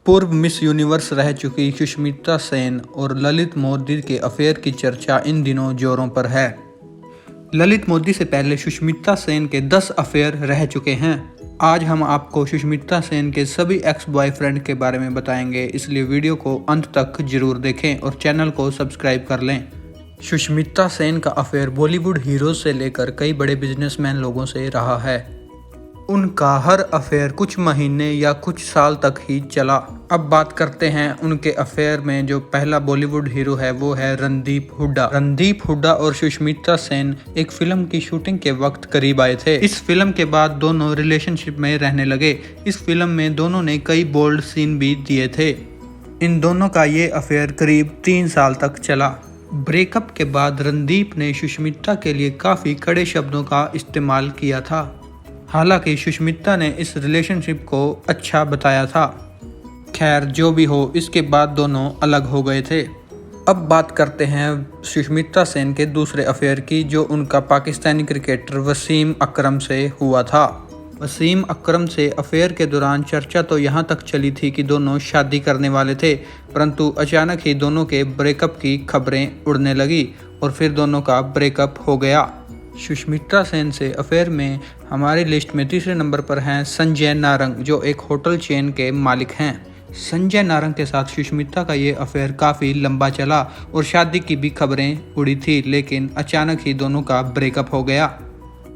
पूर्व miss universe रह चुकी सुष्मिता सेन और ललित मोदी के अफेयर की चर्चा इन दिनों जोरों पर है। ललित मोदी से पहले सुष्मिता सेन के 10 अफेयर रह चुके हैं। आज हम आपको सुष्मिता सेन के सभी एक्स बॉयफ्रेंड के बारे में बताएंगे, इसलिए वीडियो को अंत तक जरूर देखें और चैनल को सब्सक्राइब कर लें। सुष्मिता सेन का अफेयर बॉलीवुड हीरोज से लेकर कई बड़े बिजनेसमैन लोगों से रहा है। उनका हर अफेयर कुछ महीने या कुछ साल तक ही चला। अब बात करते हैं उनके अफेयर में। जो पहला बॉलीवुड हीरो है वो है रणदीप हुड्डा। रणदीप हुड्डा और सुष्मिता सेन एक फिल्म की शूटिंग के वक्त करीब आए थे। इस फिल्म के बाद दोनों रिलेशनशिप में रहने लगे। इस फिल्म में दोनों ने कई बोल्ड सीन भी दिए थे। इन दोनों का ये अफेयर करीब 3 साल तक चला। ब्रेकअप के बाद रणदीप ने सुष्मिता के लिए काफ़ी कड़े शब्दों का इस्तेमाल किया था। हालांकि सुष्मिता ने इस रिलेशनशिप को अच्छा बताया था। खैर जो भी हो, इसके बाद दोनों अलग हो गए थे। अब बात करते हैं सुष्मिता सेन के दूसरे अफेयर की, जो उनका पाकिस्तानी क्रिकेटर वसीम अकरम से हुआ था। वसीम अकरम से अफेयर के दौरान चर्चा तो यहाँ तक चली थी कि दोनों शादी करने वाले थे, परंतु अचानक ही दोनों के ब्रेकअप की खबरें उड़ने लगी और फिर दोनों का ब्रेकअप हो गया। सुष्मिता सेन से अफेयर में हमारी लिस्ट में तीसरे नंबर पर हैं संजय नारंग, जो एक होटल चेन के मालिक हैं। संजय नारंग के साथ सुष्मिता का ये अफेयर काफ़ी लंबा चला और शादी की भी खबरें उड़ी थी, लेकिन अचानक ही दोनों का ब्रेकअप हो गया।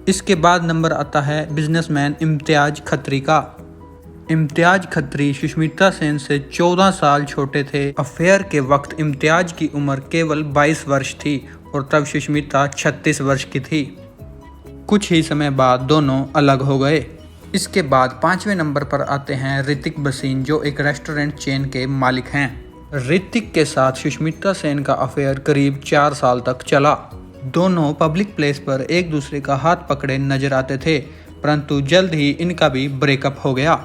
इसके बाद नंबर आता है बिजनेसमैन इम्तियाज खत्री का। इम्तियाज खत्री सुष्मिता सेन से 14 साल छोटे थे। अफेयर के वक्त इम्तियाज की उम्र केवल 22 वर्ष थी और तब सुष्मिता 36 वर्ष की थी। कुछ ही समय बाद दोनों अलग हो गए। इसके बाद 5वें नंबर पर आते हैं ऋतिक भसीन, जो एक रेस्टोरेंट चेन के मालिक हैं। ऋतिक के साथ सुष्मिता सेन का अफेयर करीब 4 साल तक चला। दोनों पब्लिक प्लेस पर एक दूसरे का हाथ पकड़े नजर आते थे, परंतु जल्द ही इनका भी ब्रेकअप हो गया।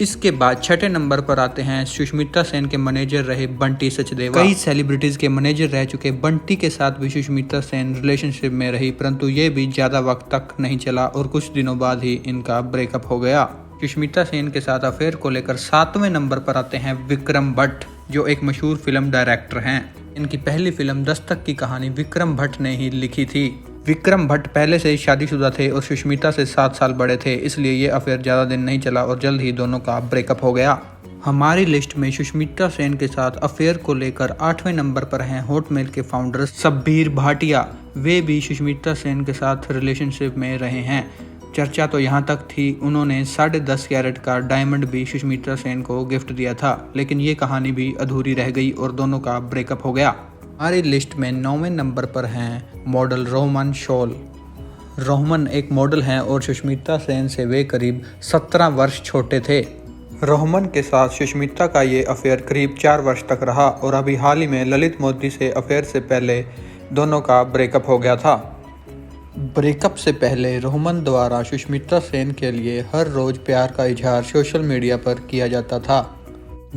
इसके बाद 6ठे नंबर पर आते हैं सुष्मिता सेन के मैनेजर रहे बंटी सचदेवा। कई सेलिब्रिटीज के मैनेजर रह चुके बंटी के साथ भी सुष्मिता सेन रिलेशनशिप में रही, परंतु ये भी ज़्यादा वक्त तक नहीं चला और कुछ दिनों बाद ही इनका ब्रेकअप हो गया। सुष्मिता सेन के साथ अफेयर को लेकर 7वें नंबर पर आते हैं विक्रम भट्ट, जो एक मशहूर फिल्म डायरेक्टर हैं। इनकी पहली फिल्म दस्तक की कहानी विक्रम भट्ट ने ही लिखी थी। विक्रम भट्ट पहले से ही शादीशुदा थे और सुष्मिता से 7 साल बड़े थे, इसलिए ये अफेयर ज़्यादा दिन नहीं चला और जल्द ही दोनों का ब्रेकअप हो गया। हमारी लिस्ट में सुष्मिता सेन के साथ अफेयर को लेकर 8वें नंबर पर हैं हॉटमेल के फाउंडर शब्बीर भाटिया। वे भी सुष्मिता सेन के साथ रिलेशनशिप में रहे हैं। चर्चा तो यहाँ तक थी उन्होंने 10.5 कैरेट का डायमंड भी सुष्मिता सेन को गिफ्ट दिया था, लेकिन ये कहानी भी अधूरी रह गई और दोनों का ब्रेकअप हो गया। हमारी लिस्ट में 9वें नंबर पर हैं मॉडल रोहमन शॉल। रोहमन एक मॉडल हैं और सुष्मिता सेन से वे करीब 17 वर्ष छोटे थे। रोहमन के साथ सुष्मिता का ये अफेयर करीब 4 वर्ष तक रहा और अभी हाल ही में ललित मोदी से अफेयर से पहले दोनों का ब्रेकअप हो गया था। ब्रेकअप से पहले रोहमन द्वारा सुष्मिता सेन के लिए हर रोज़ प्यार का इजहार सोशल मीडिया पर किया जाता था।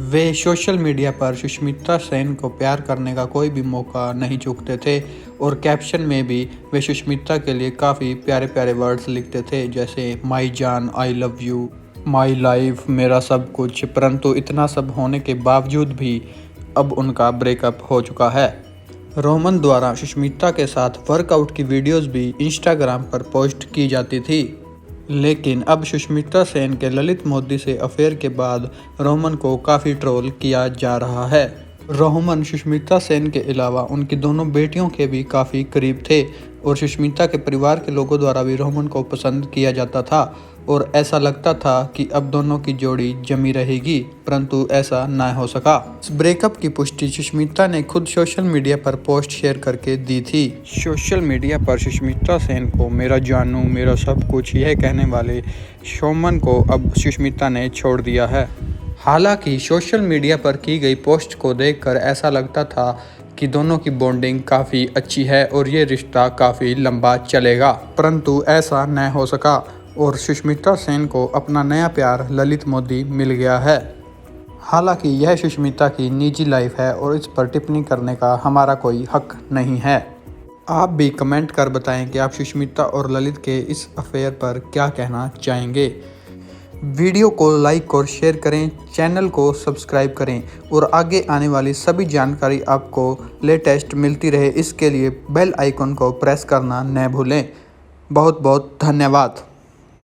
वे सोशल मीडिया पर सुष्मिता सेन को प्यार करने का कोई भी मौका नहीं चूकते थे और कैप्शन में भी वे सुष्मिता के लिए काफ़ी प्यारे प्यारे वर्ड्स लिखते थे, जैसे माई जान, I love you, my life, मेरा सब कुछ। परंतु इतना सब होने के बावजूद भी अब उनका ब्रेकअप हो चुका है। रोहमन द्वारा सुष्मिता के साथ वर्कआउट की वीडियोस भी इंस्टाग्राम पर पोस्ट की जाती थी, लेकिन अब सुष्मिता सेन के ललित मोदी से अफेयर के बाद रोहमन को काफ़ी ट्रोल किया जा रहा है। रोहमन सुष्मिता सेन के अलावा उनकी दोनों बेटियों के भी काफ़ी करीब थे और सुष्मिता के परिवार के लोगों द्वारा भी रोहमन को पसंद किया जाता था और ऐसा लगता था कि अब दोनों की जोड़ी जमी रहेगी, परंतु ऐसा ना हो सका। इस ब्रेकअप की पुष्टि सुष्मिता ने खुद सोशल मीडिया पर पोस्ट शेयर करके दी थी। सोशल मीडिया पर सुष्मिता सेन को मेरा जानू, मेरा सब कुछ यह कहने वाले शोमन को अब सुष्मिता ने छोड़ दिया है। हालांकि सोशल मीडिया पर की गई पोस्ट को देखकर ऐसा लगता था कि दोनों की बॉन्डिंग काफ़ी अच्छी है और ये रिश्ता काफ़ी लंबा चलेगा, परंतु ऐसा न हो सका और सुष्मिता सेन को अपना नया प्यार ललित मोदी मिल गया है। हालांकि यह सुष्मिता की निजी लाइफ है और इस पर टिप्पणी करने का हमारा कोई हक नहीं है। आप भी कमेंट कर बताएं कि आप सुष्मिता और ललित के इस अफेयर पर क्या कहना चाहेंगे। वीडियो को लाइक और शेयर करें, चैनल को सब्सक्राइब करें और आगे आने वाली सभी जानकारी आपको लेटेस्ट मिलती रहे, इसके लिए बेल आइकन को प्रेस करना न भूलें। बहुत बहुत धन्यवाद।